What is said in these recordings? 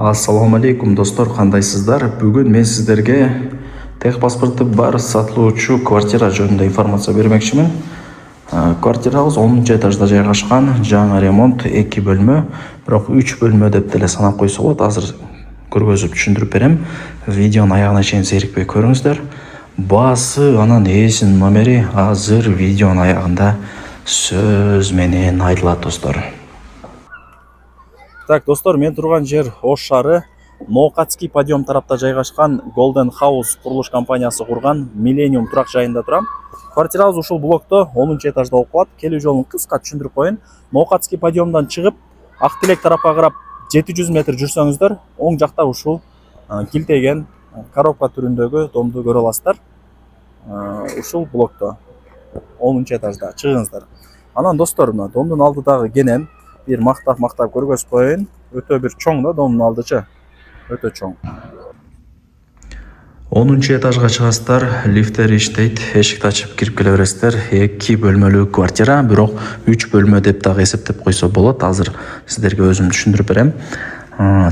Ассаламу алейкум достор, кандайсыздар? Бүгүн мен сиздерге техпаспорты бар сатылуучу квартира жөнүндө информация бермекчимин. Квартирабыз 10 этажда жайгашкан, жаңы ремонт, 2 бөлмө, бирок 3 бөлмө деп деле санап койсо болот. Азыр көргөзүп түшүндүрүп берем. Видеонун аягына чейин зерикпей көрүңүздөр. Баасы анан ээсинин номери азыр видеонун аягында сөз менен айтылат достор. Так, достор, мен турган жер Ош шаары, Ноокатский подъем тарапта жайгашкан Golden House курулуш компаниясы курган Millennium турак жайында турам. Квартирабыз ушул блокто 10 этажда болуп калат. Келүү жолун кыска түшүндүрүп коеюн. Ноокатский подъемдан чыгып, Ак Тилек тарапка карап 700 метр жүрсөңүздөр, оң жакта ушул килтеген коробка түрүндөгү домду көрө аласыздар. Ушул блокто 10 этажда чыгыңыздар. Анан достор, мына домдун алдыдагы кенен бир мактап көргөзүп коеюн. Өтө бир чоң да домдун алдычы. Өтө чоң. 10 этажга чыгасыздар, лифтер иштейт, эшикти ачып кирип келе бересиздер. 2 бөлмөлүү квартира, бирок 3 бөлмө деп дагы эсептеп койсо болот. Азыр сиздерге өзүм түшүндүрүп берем.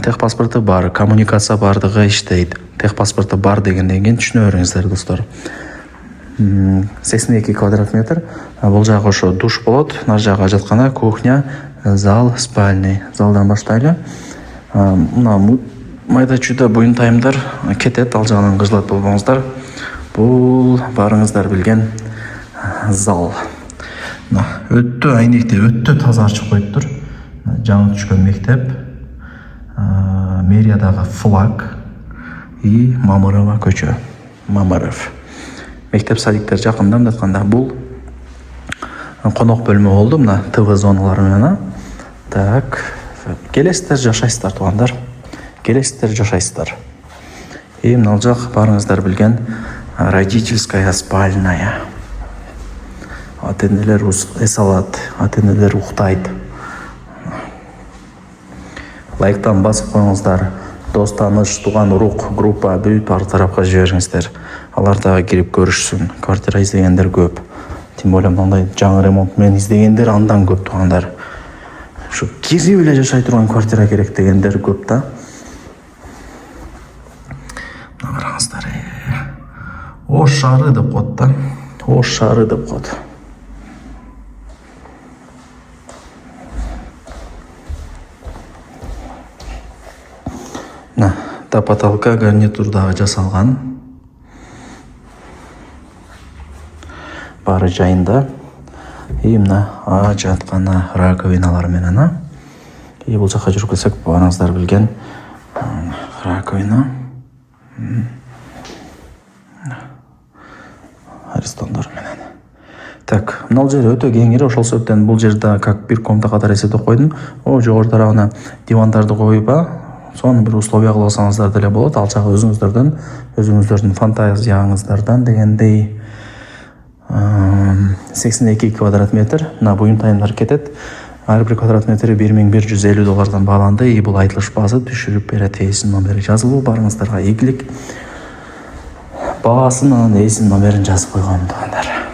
Техпаспорты бар, коммуникация бардыгы иштейт. Техпаспорты бар дегенден кийин түшүнө бериңиздер достор. 82 квадрат метр. Бул жагы ошо душ болот, нар жагы ажаткана, кухня, зал, спальный. Залдан баштайлы. Мына майда чүйдө буюнтайымдар кетет, ал жагынан кыжылат болбоңуздар. Бул барыңыздар билген зал. Өтө айнекте, өтө таза ачып коюптур. Жаңы түшкөн мектеп, мэриядагы флаг и Мамырова көчө. Мамыров. Мектеп садиктер жакында мындатканда бул конок бөлмө болду, мына ТВ зоналары менен. Так, келесиздер, жашайсыздар туугандар. Келесиздер, жашайсыздар. И мына жак барыңыздар билген родительская спальная. Ата-энелер эс алат, ата-энелер уктайт. Лайктан басып коюңуздар. Дос, тааныш, тууган, урук, группа бүт ар тарапка жибериңиздер. Алар дагы кирип көрүшсүн. Квартира издегендер көп. Тем более мындай жаңы ремонт менен издегендер андан көп туугандар. Ушу кирип эле жашай турган квартира керек дегендер көп да. Караңыздар. Ош шаары деп коет да. Ош шаары деп коет. Та потолка гарнитурдагы жасалган. Бары жайында. И мына ажаткана раковиналар менен. И бул жака жүрүп келсек, барыңыздар билген раковина. Аристондор менен. Так, мына жер өтө кеңири, ошол себептен бул жерде как бир комната катары эсептеп койдум. Жогору тарабына дивандарды коюп, сонун бир условия кылып алсаңыздар деле болот. Ал жагы өзүңүздөрдүн фантазияңыздардан дегендей 82 квадрат метр. Мына буюнтайымдар кетет. Ар бир квадрат метри $1150 бааланды. И бул айтылыш баасы түшүрүп берет. Ээсинин номери жазылуу, барыңыздарга ийгилик. Баасын анан ээсинин номерин жазып койгон туугандар.